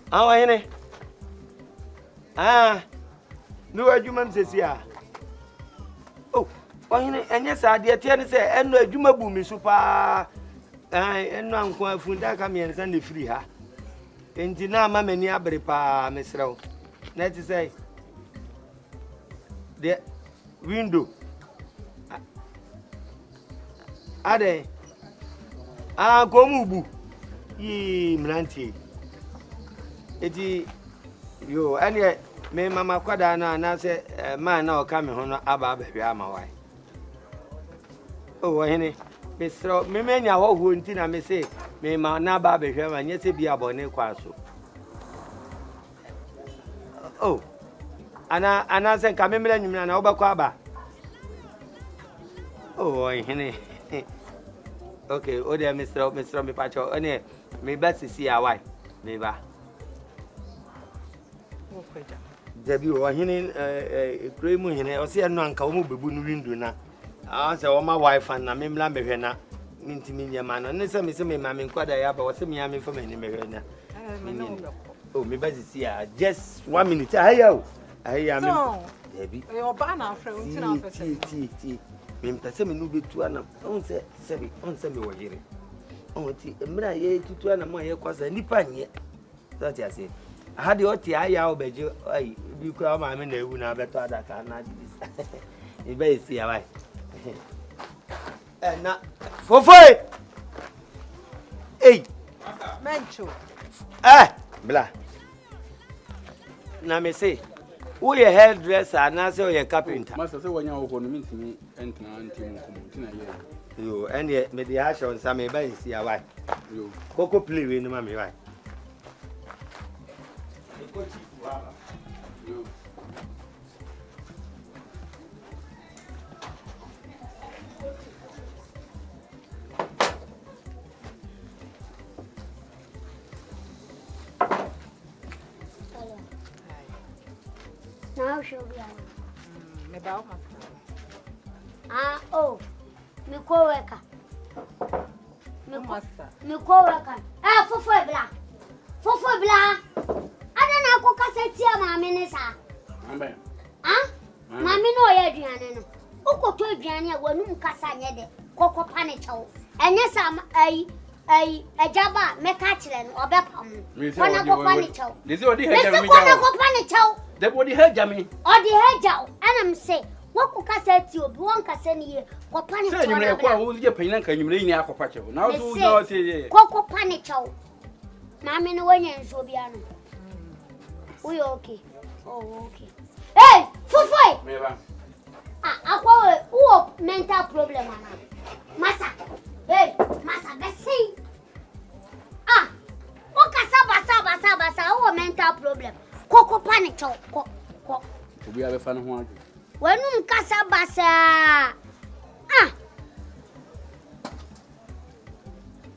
How are you? No adwuma msesi a. Oh, ohene enye saade tie ne se eno adwuma bu mi so pa. Eno anko afunda ka me ensa ne firi ha. Enti na ama mani abere pa mesrew. Na ti say the window. Ade. Komu bu. Yi mrantie. Eti yo ane me mama kwada na se man na o ka me ho no aba abahwe ama wai. Oh ohene mesro me menya ho ho nti na me se me ma na aba abahwe ma nye se bia bone kwa so. Oh ana se ka me mela nyumna na obakwa aba. Oh ohene. Okay, o de mesro me pacho ane me ba sisi awai me ba. Debi o hini kure mu hini o se eno anka o mu bebu no window na se o ma wifi na me mla mehwe na ntimi nyama no ne se me ma me nkwada ya ba o se me ya me fa me ni mehwe na oh me ba sisi ya just 1 minute ahaya me debi e o ba na afre unti na afese ti me mpese me no betu ana on se me wo yire on ti mra ye tutu ana mo ye kwasa nipa nye so ti ase hadi oti aya obeje ai bi kwa ma me na ewu na beto adaka na dis e be isi ya bai na fofoi mencho bla na me say who your hairdresser na say your carpenter master say wanya wo no mintimi entina antimo komuntina ye yo ene me di asho nsa me be isi ya bai yo koko play we no ma me bai Now she'll be out. Me ba o Me co-worker. Master. Me co-worker. Fofo bla. Adana ko kaseti maame ne sa. Ambe. Maame no ye aduane no. Ukoto aduane a wanum kasa nye de. Kokopa ne chew. Enye sa ejaba meka kire no obepam. Kona kopa ne chew. Desi odi heja mi jaw. Kona kopa ne chew. De odi heja mi. Odi heja. Anam say wako kaseti obi won kasa ne ye kopa ne chew. Say nyumre kwa wo je panyin kan nyumre ni akopa chew. Na wo no say kokopa ne chew. Mami no wanya nso bia no. We okay. Oh okay. Hey, Fufoi. Me ba. Akwa wo mental problem ana. Masa. Hey, masa besi. O kasa basa wo mental problem. Kokopa ne chow. Ko. Obi abe fa no ho adu. Wanum kasa basa.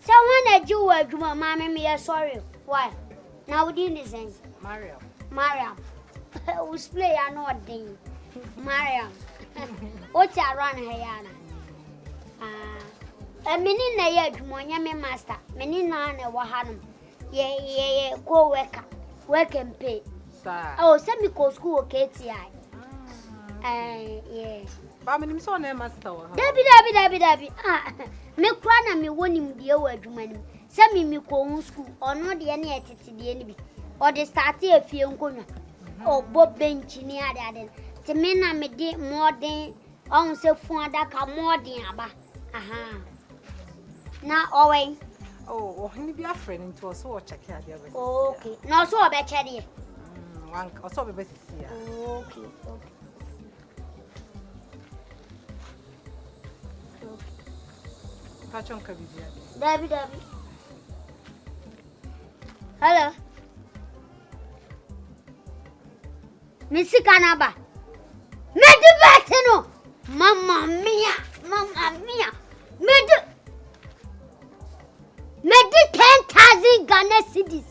So when I do a juma, mommy, me sorry. Why? Now we didn't listen. Mariam. Who's play are not ding. Mariam. What's your run, Hayana? A minute na yet, my master. Many none a wahanum. Ye, go work and pay. Oh, send me go school, KTI. Yeah. Family so na master. Dabi. Me kwana me wonim de awadwuma nim. Se me ko school ono de na etete de ni bi. O de start afie nkonwa. O bo bench ni ade. Te me na me de modern on se fun adaka modern aba. Na owen. Oh, ni bi afrɛ nti so wo check ade aba. Okay. Na so obe che de. Wan so be sisi ya. Okay. Pachonka bibia. Dabi. Hello. Missy Canaba. Medibetino. Mamma mia. Medi 10,000 Ghana cedis.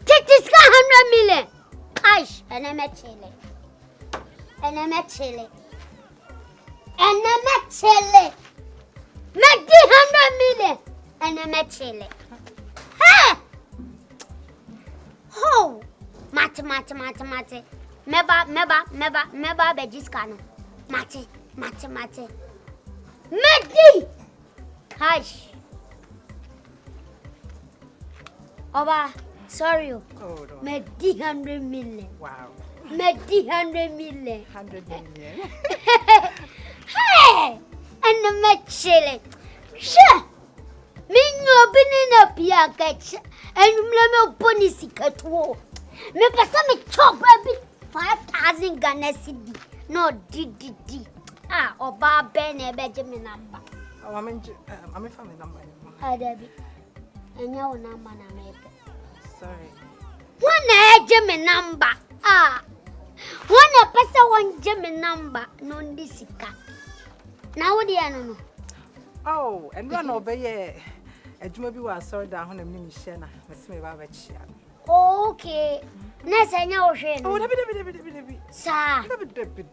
Titis 100 million. Cash. And I'm chile. Medi 100 million. And I'm chile. Hey! mate. Meba bejiska no. Mate. Medi. Hush. Oba, sorry. Oh, no. Medi 100 million. Wow. Medi 100 million. 100 million. Hey! And the mechile. Sure. Minyo binina pia catch. And mlame bonisi catwo. Me pesa me chop baby 5,000 Ghana cedi. No D. Ah, oba bene beje me number. Oh, I'm family number. Adabi. Enya wo number na me. Sorry. One eje me number. Ah. One pesa one je me number no ndisika. Na wo dia no. Oh, and run over here. Adwuma bi wa sorry da ho na me ni hye na me se me ba ba chia. Okay. Nessa enya wo hwe no. Oh, dabi. Sa. Dabi.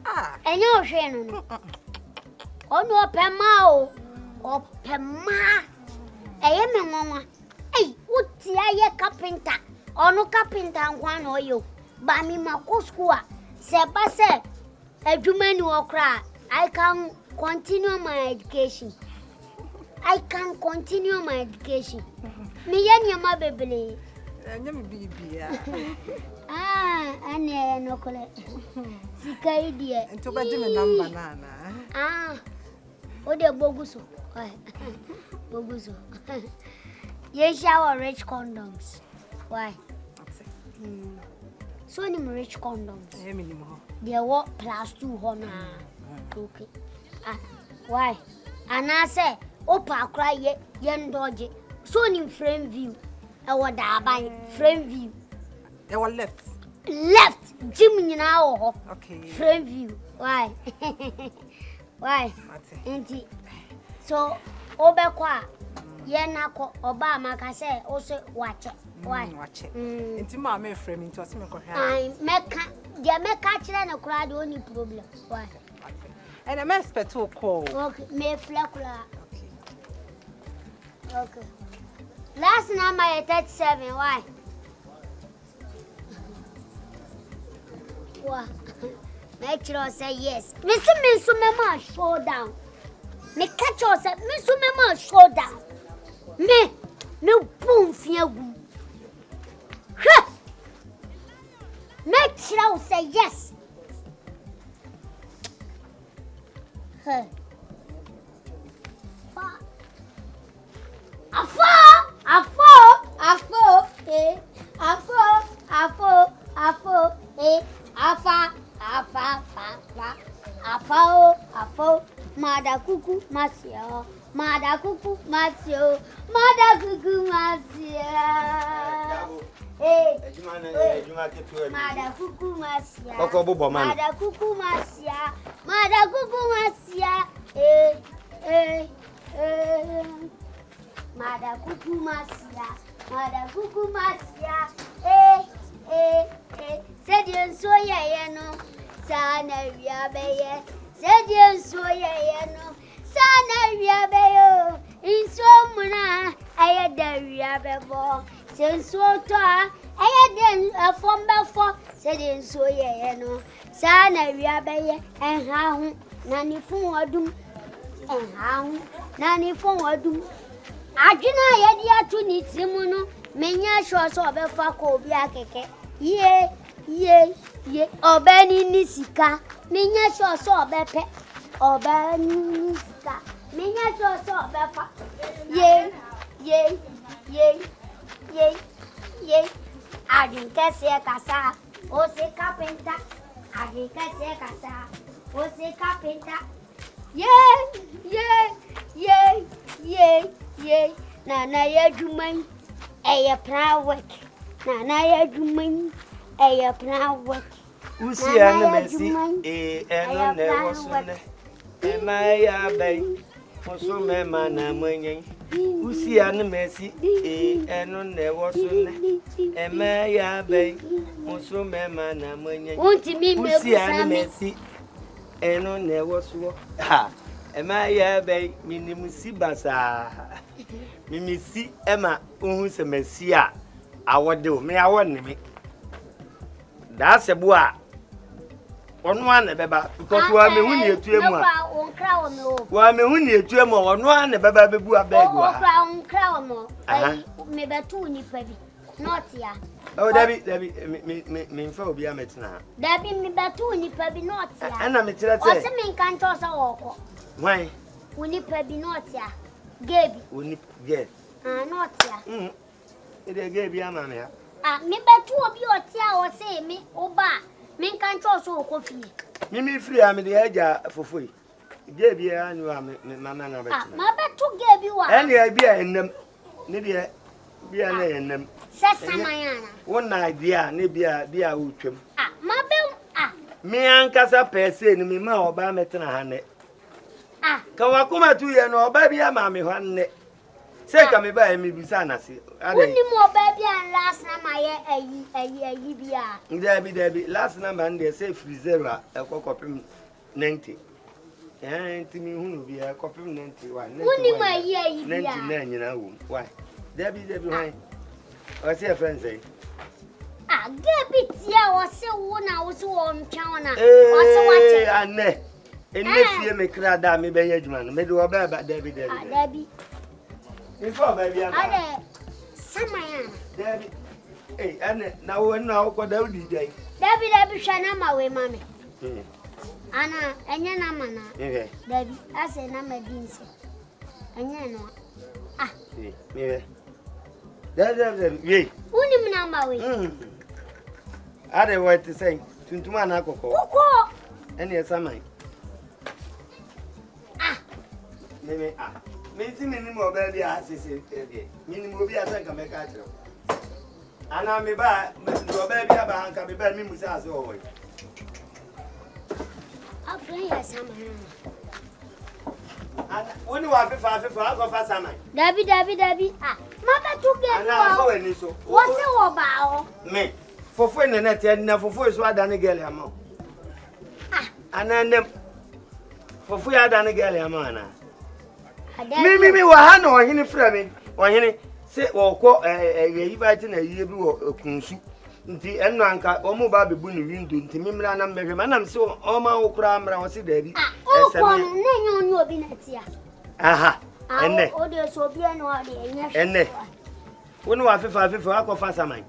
Ah. Enya wo hwe no. Onu opema o. Opema. Eye me nwanwa. Ei, uti aye carpenter. Onu carpenter nkwa na oyo. Ba mi mako school a. Se ba se adwuma ni okra. I can continue my education. Me yan yama bebele. Enya me bibia. Ah, ane no kole. Sika idie. Ento ba me number na. Ah. O de boguso. Boguso. You shower rich condoms. Why? So any rich condoms. They work +2 hona. Okay. Ah, why? And I say, Opa cry yen dodge. So in frame view. I would buy frame view. They were left. Jimmy now. Okay. Frame view. Why? Why? Auntie. So Obekwa. Yenako Obama can say also watch it. Why? Watch it. Into my frame into a similar. I make catch and a crowd only problem. Why? And a mess per 2 call. Okay, me flacula. Okay. Last number is 37. Why? What? Make sure say yes. Mr. Mema show down. Me catch us at Mr. Mema show down. Me boom fiagu. Make sure say yes. Afo, Mada kuku masio. Mada kuku masio. Mada kuku masio. Mada kuku masia. Mada kuku masia. Mada kuku masia. Mada kuku masia. Mada kuku masia. Sedian soya no. Sana riabeye. Sedian soya no. Sana riabeyo. Insomuna ayada riabebo. Senso to ayade afomba fo sedian soya no. Sana riabeye enha hu nani fun odum. Enha hu nani fun odum. Adwena yedi atu ni timu no. Menya sure so obefa ko obi akeke. Ye obeni ni sika. Menya sure so obepe. Obeni ni sika. Menya sure so obefa. Ye. Agika se kasa. O se CAPENTA. Agika se kasa. O se CAPENTA. Ye. Nana ya jumai. Eya plan work. Nana ya jumai. Eya plan work. Usi ana mesi eno ne wosune. Ema ya bai. Moso mema na mwenyen. Usi ana mesi eno ne wosune. Ema ya bai. Moso mema na mwenyen. Usi ana mesi eno ne wosuo. Ha. Ema ya bai minimusi basa. Mimisi ema uhun se mesia awode o me awon ni me That's a boa. On one beba because we are me who near to him. Well, me who near to him on one beba bebu a beg. Maybe 2 nipabi. Not ya. Oh, Debbie, me for be a metna. Debbie, me bet 2 nipabi not ya. And I'm a tell What's the main cantos or why? We nipabi not ya. Gaby. We nip get. Not ya. It gave you a man. Me bet 2 of your tia or say me, Oba. Men can't also coffee. Me free, I'm the AGYA for free. Gave you a new mamma. My bet 2 gave you one. Any idea in them? Nidia be a name in them. Says Samayana. One idea, Nibia, dear Uchum. My bill. Me and Casa per se, me ma or by metana. Kawakuma 2 years, no baby, mammy, one. Say, come by me, Bisana. Only more baby and last time I Debbie, last number and they say freezer, a copy 90. And to me, who will be a copy 91. Only my year, 99, you know. Why? Debbie, why? I see a friend say. Gaby, yeah, was so one I was on China. And next year, make crowd down me by Edgeman, made a bad Debbie. Before baby, Samayana. Debbie, hey, and now what do you day? Debbie, shine my way, mammy. Anna, and your mana. Debbie, I say, Nama Beans. And you know. Yea. Only number way. I don't want to say, to man, alcohol. And yes, I might. Maybe, minimum baby, I say, minimum be a second make a job. And I may buy your baby about can be bad me with us always. I'll play a summer. And when you are 5 for I'll go summer. Debbie. Mother took it. And I saw any so. What's it about? Me. For friend and net and for 4 is what done a girl amount. And then them for 4 I done a girl amount. Me, what I know, any friend, or any say or call a inviting a year or consume. The Enranka, Omo Baby Bunny window, to me, and I'm so all my cram around see daddy. Oh, no, no, Binatia. Aha, and then, oh, there's so be an order. and then, when you are 5 for Aqua Fasamine.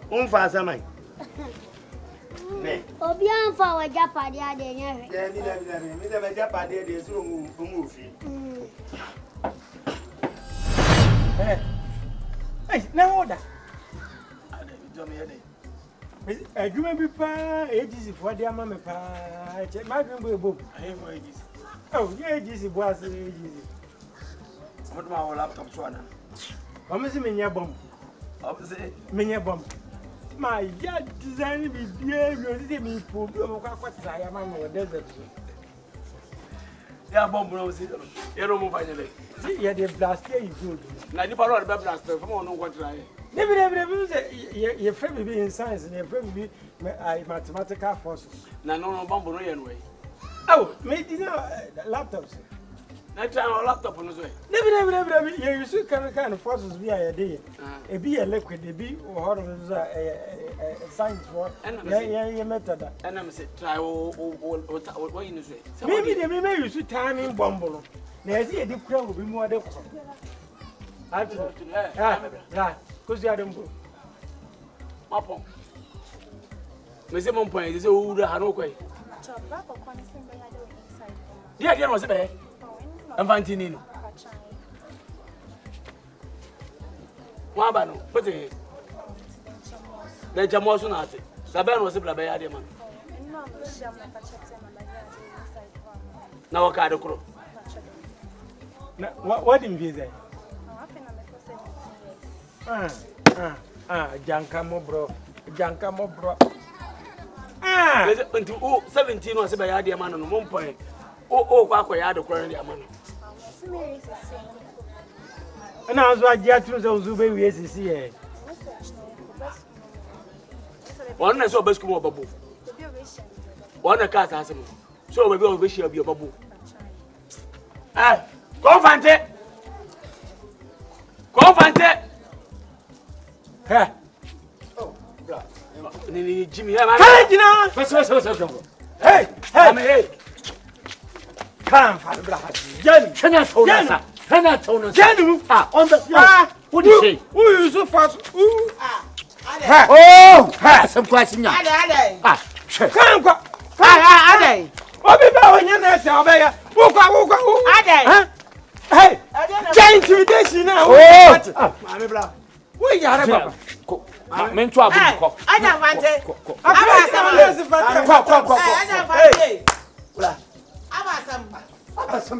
Fasamine. Obian for a Japadia, the Japadia is movie. Hey, now order. You may be ages for the mamma. My book. Oh, yeah, ages was easy. What my laptop swana? I'm missing your bomb. Obviously, Many bomb. My yard design be dear, you me for what I am on the desert. yeah, bomb knows it. You don't move finally. Yeah, the blast here you good. Now, you follow the blast from on what try. Never, your friend be in science and your friend be mathematical forces. No, bomb no way. Oh, maybe laptops. Next time our laptop on his way. Never, you should kind of forces be a day. A be a liquid, a be or science for yeah, method. And I'm saying, try what you say. Maybe they may use time in Bumble. There's a deep crowd will be more difficult. Yeah, because you are them. Papa. Mr. Monpoint is old, I don't quite. Yeah, there was a bed. I'm fanting. Wabano, put it. The Jamoson at it. Saban was a blabayadi man. Now a card of crow. What in visa? Jankamo bro. Until 17 was a bayadi man on 1 point. Oh, Quack, the current amount. And I was like, Jatu Zube, we see. One is so best come babu. One a cat has him. So we will wish you be a babu. Ah, go Fante! Go Fante! Ha! Oh, God. Ni Jimmy, hey, hey. Come, Father. Jenny, Jenny, on the what do you say? Who is so fast? Oh, some question. Come, hey, giant intimidation now. Mammy Blah. We are a men to have I don't want it.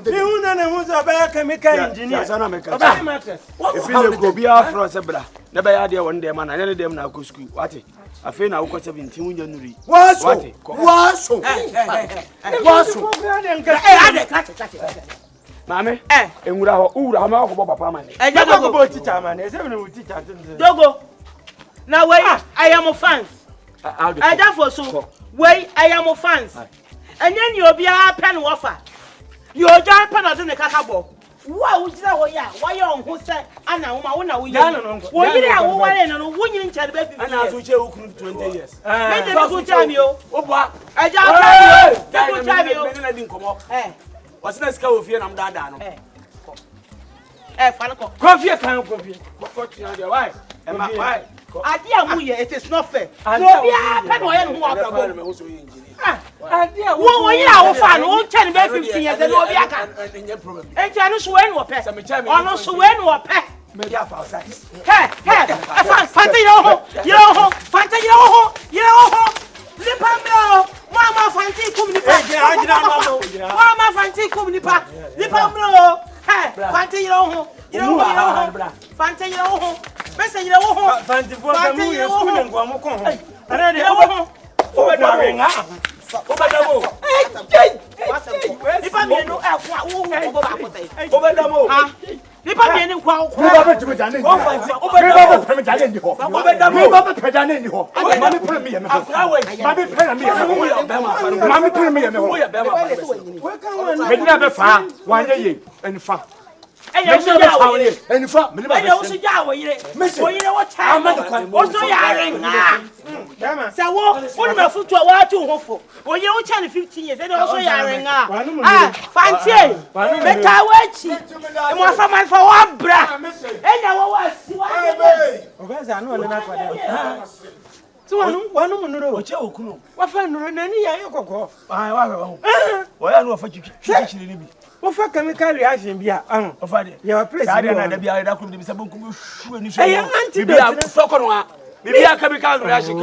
You know, who's a better chemical engineer. If you go be our from Sabra, never had one day, man. I never them now go school. What it? I feel now got 17 January. Was so. Mammy, and would have Papa man. I don't go teacher man. Dogo. Now wait, I am a fans. I therefore so wait, I am a fans. And then you'll be a pen wafer. You're a giant pen on the cacabo. Why would you know why you're on who said, Anna, Uma, we don't know. Well, you know, one and one in Chad baby, and I was 20 years. Make them good time, you. I just tell you, I didn't come up. What's the scale of fear? I'm down. Falco. Coffee, coffee. Why? And my wife. It is not fair. No, be a pen who are also engineer. Well, you are fan, won't tell me 15 years and no be a problem. And Janus when or pet, almost when or pet. Maybe I found sex. Fanta, Mama Fanti Kumnipa, Mama Fanti Kumnipa, Lipamlo, Fanti, Fanti, Fanti, and you should go and fuck me. I also go with you know what time also yaring. So what my foot to a while too hopeful. Well, you don't tell 15 years, and also yaring. Fancy, but I wait. And what for my for one bra. And I was I know enough. So one woman, what fun any I go. Why I know for you. What for chemical reaction be of your place? I don't know. I could be some maybe a chemical reaction.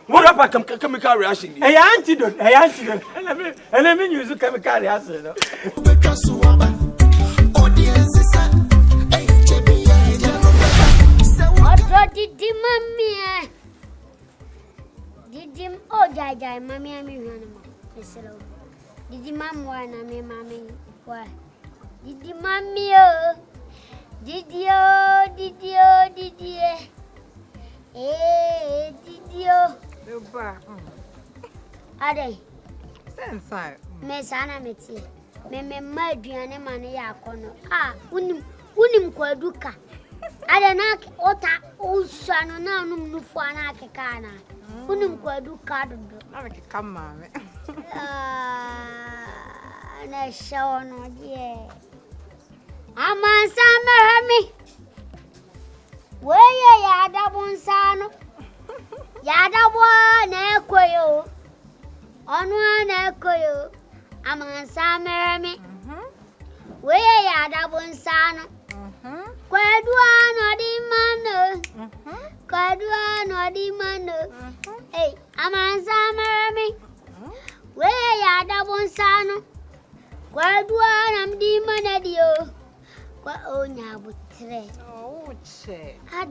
What about chemical reaction? I antidote. And I mean, use a chemical reaction. Did Mammy? Did him? Oh, Jai, Mammy, I'm Did you mamma and I mean, mammy? Why? Did you mammy? Did you? Eh, did you? Are they? Sense, Miss Anna Metty. Me mad you and a man yakono. Ah, unim quaduca. I don't know what old son now no for an akana. Unim quaduca. Come on. Na show no dear. I'm on summer me. Where yada bonsano? Yada one echo. On one echo. I'm on summer me. Where yada bonsano? Quadwan or the man. Quadwan or the man. Hey, I'm on summer me. Where yada bonsano? Quadwan am demon at you. What own ya would trade? Oh, che. A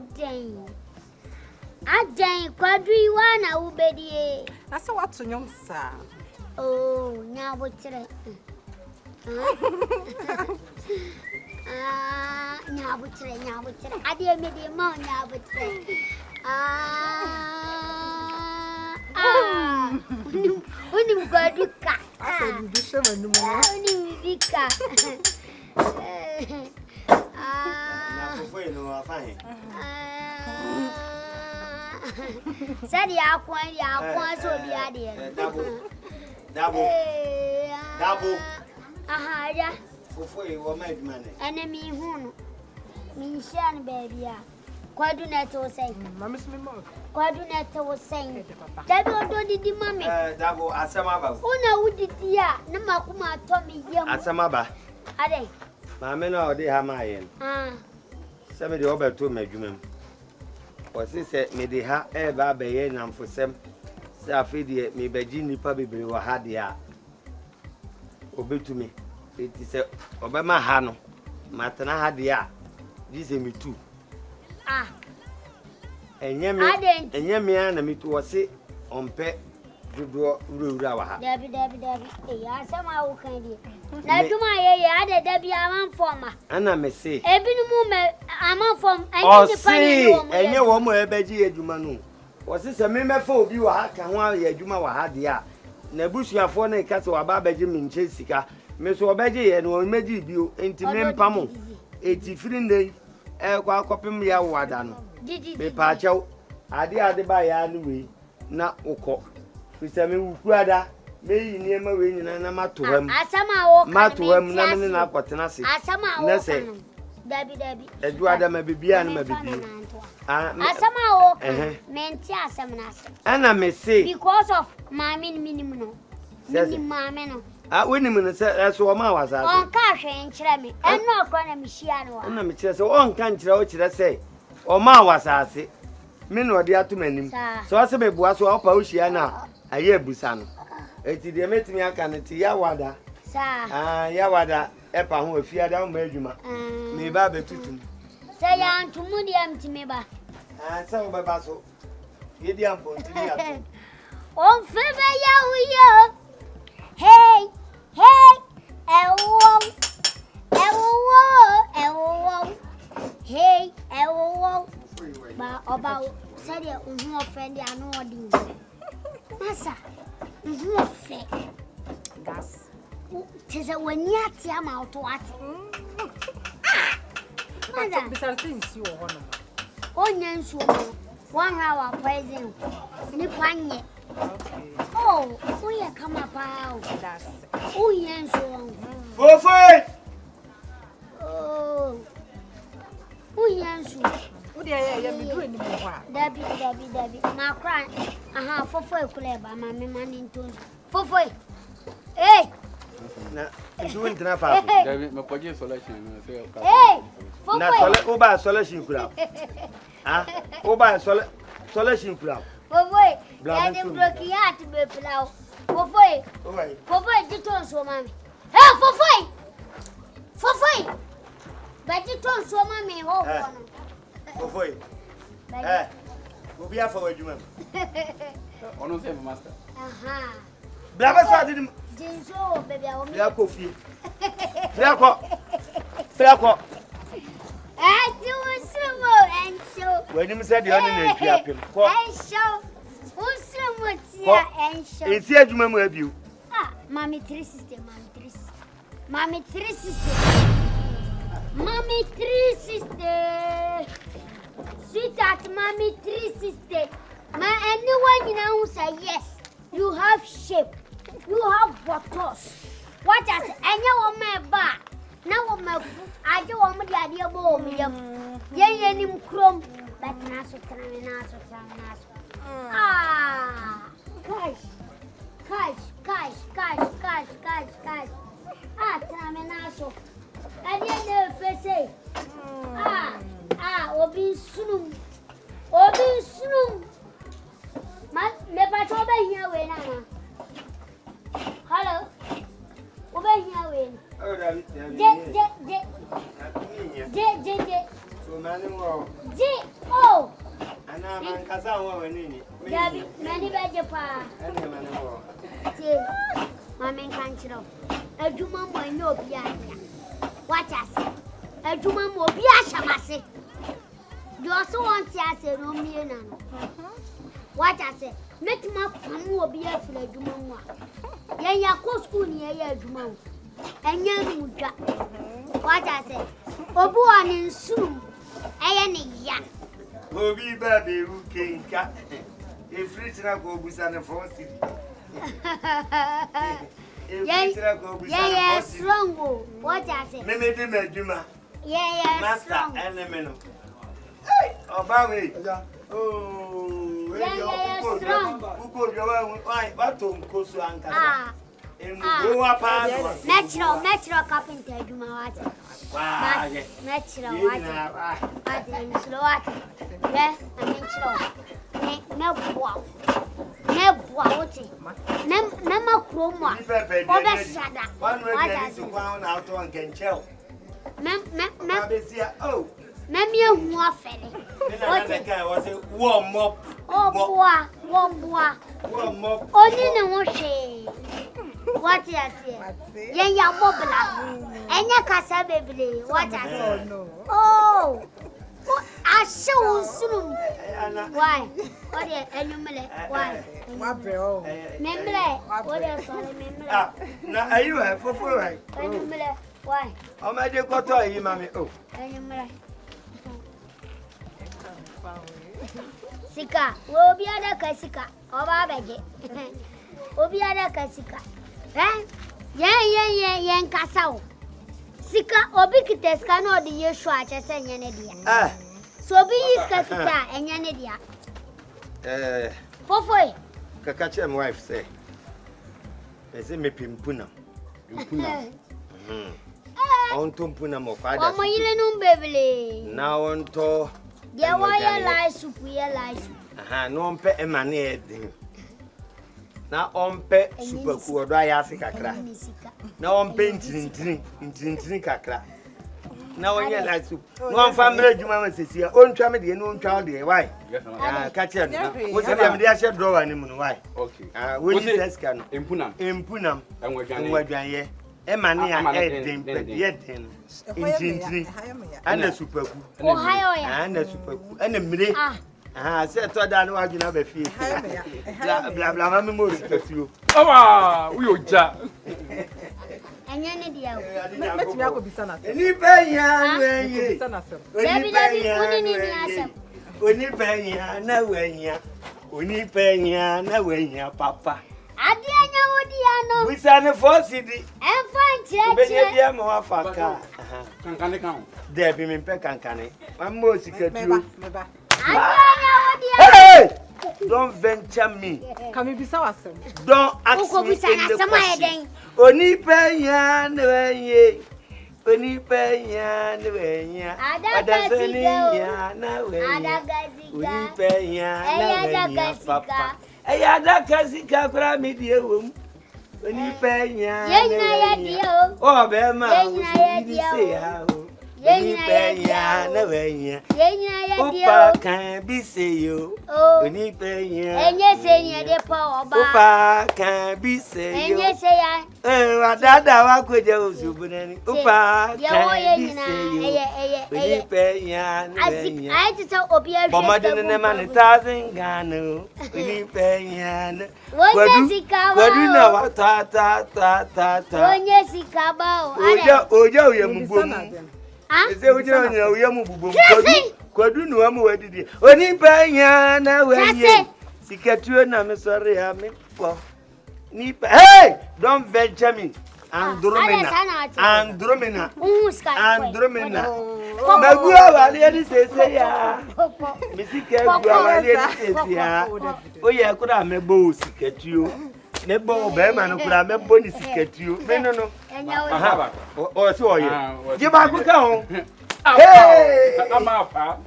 dang quadri one, I will be. That's what to young sir. Oh, now would trade. Now would trade. I dare me the amount now would trade. When you go to cat, I said, you should have known. Only we cat. Said ya so be idea. Double. Aha, yeah. For you were made money. Enemy who me shan baby. Quadunet was saying, Mamma Smith. Quadunet was saying, that don't did the mummy. Double Asamaba. Oh, no, would it, yeah, no, Makuma, Tommy, Asamaba. Are they? Mamma, no, they have my end. Somebody over to my human. Was he said, me the ha ever be and for some. Safety, me by Ginny Pubby were had the air. Obey to me. It is a Obama Hano. Matana had the air. This is me too. And Yammy and me to say on pet to do Rurawa. Debbie, yes, somehow can you. Now to my other Debbie, I'm former. And I may say, every moment I'm from oh, see, and your woman, a beji, Jumanu. Was this a member for you? I can want your Juma had the air. Nebusia for a castle about Benjamin in Jessica, Miss Obeji, and will make you into Pamu. 83 days. Kwa kopim ya wadan be pacho ade ba ya anwe na ukọ fisame wukuada me yini ma we nyina na matoham na me na akotena se na se dabi eduada ma bibia na ma bibia asama wo menti asam na asem ana me say because of mami minimum no mami no when him so ma was on ka hwe nkyere me eno akwa na mehia no na me kyere so on ka nkyere o kyere say o ma wasase me no de atomanim so ase be bua so opa o hia na aye busa no eti de metimi aka ne ti ya wada ya wada epa ho afiada o ma adwuma me ba betutum say ya antumu de amtime ba say o ba so ye di ampo ntini ato on febe ya uyo. Hey, ewo. Hey, ewo. Ba oba said ya unhu offend ya no odin. Masa, unhu offend. Gas. Tese wani ati ama auto ati. Masa, bisa things you ho no. Onye nsu mo. One hour poison. Ni panye. Oh, we come up out. That's oh, yes. Fofo! Oh, yes. Oh, yeah, me do any more. Debbie. My cry. Aha, Fofo, Kuleba, my man into Fofo. Hey! Na, doing enough. David, my project selection. Hey! Fofo! Oba selection club. Ah, Oba selection club. Fofo, and the broken heart to be plow. Fofo, you told so, mammy. Hey, Fofo! But you told so, mammy, hold on. Fofo, we'll be for a human. Ono say master. Aha. Blabber started Jinso, baby, I will be a coffee. Flaco. I do some and show. When you said the only name, and show. Who's and show. It's here to remember you. Ah, Mammy 3 sister. Mammy 3 sister. Sweetheart, Mammy 3 sister. My anyone you know say yes. You have shape. You have bottles. What else? And you want my bar. Now my foot. I don't want the idea of me. Yeah, any chrome. But naso. Ah, cash. Ah, Tramenaso. I didn't never say. Obi Sunum. Never told me here when I'm. Hello. Over here when. Oh, David. So, man, oh. and I'm Casawa. David, many better pa. Mamma can't know. A Juma boy no piano. What I say? A Juma mo piashamase. You also want to say no me. What I say? Make my family will be a for Juma. Ya go school near Juma. And young Muja. What I say? Obu and in soon. I am a Obi baby who kenka. A free track go busan and force. Yeah, strong. What I say? Maybe Meduma. Yeah, Master strong. element. Obama. Oh, Yeah, strong. Who could go on? What to Kosu Anka? Metro carpenter, you know what? Metro, what? Slow. Yeah, I mean, slow. No, Nema Chroma. One way to go out on can tell. Oh, Mammy, you want Fanny. What was it? Warm up. Oh, boy. Only no more shame. What is it? Yeah, Bobla. And your casa baby. What I say? Oh, I so soon. Why? What are you? Why? Memble. What else? Now, are you a for right? Why? Oh, my dear, got to you, mammy. Oh, Sika, will be other Casika, or Babaji. Will be other Casika. Eh? Yeah, Casao. Sika, or Bikites cannot be your swatch as a Yanadia. ah, So be his Casita and Yanadia. Fofoy. Kakacha, my wife say. They say me pimpuna. On Tumpunam of father. Oh, my little baby. Now on to. Yeah, why I lie soup, we lie soup. Aha, no on pet a man. Now on pet super cool, dry Africa. Now on painting in Kakra. Now on your light soup. No family, you mamma says here, own family and own child, why? Catch it. What's the name? They should draw an why? Okay. When you says can Impunam, and we're going. Emania yet and the super Ohio, and the super and the minute. I said to that no I can have a fee. Blah blah memory to you. Oh, we are jack. And Yanadia. Papa. Adiano, We san a forcity. and find Benediam or Faka. Can count. There be me peck and canny. I'm more secret. Hey! Don't venture me. Can we be so awesome? Don't ask me in the question. Oni penya nwe Oni penya nwe Adasenia na we Oni penya na we papa Eya dakasika kura mi die wom Oni penya na we O be ma wo si se ya o Oni penya na we Upa kan bi se yo Oni penya Enye se de pa oba Upa kan bi se yo Enye se ya Wadada wa koje osubunani Upa kan bi se yo Oni penya na we I to tell Obia Bomadi ne ma ne 1,000 Ghana Oni penya na Kwadu na wa ta Onye sikaba Oja uye mbubomu Ese uja uye mbubomu Kwadu nu amu wadidi Oni penya na we Sikatuo na me sorry ha me po Nipa hey don't venture me Andromeda Magua wali edi sese ya Misike gua wali edi sese ya Oye kuda mebo sikatuo Nebo bema no kuda mebo ni sikatuo Me no aha o se oye Jiba kuka ho hey Amapa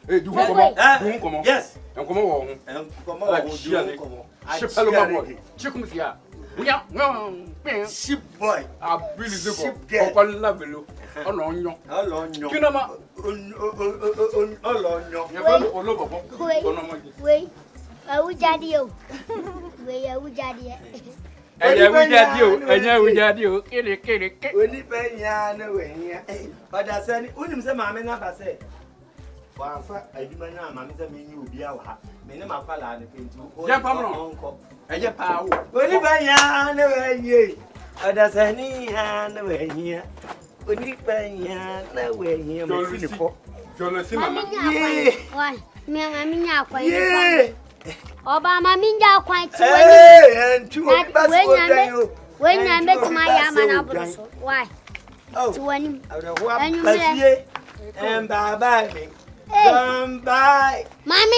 du komo yes enkomo wo ho enkomo wo Chipelo mabo chikumsia Ship boy abilize ko okola velo ona onyo kinama olonyo yefan olobo ono moji we awujadio Enya wujadio kele Oni penya na wenya oda sani unim se maame na ba se wanfa aduma na maame se menyi obi a wa me ne mafala ne pentu ya pamro eje pa wo Oni penya na wenye oda sani ha na wenya Oni penya na wenya me finipo Jono si mama. Why? Me mama nya akwan. Oba mama nya akwan ti wani. And two bas go down. When I met my yaman so. Why? To wani. And bye bye. Come bye. Mommy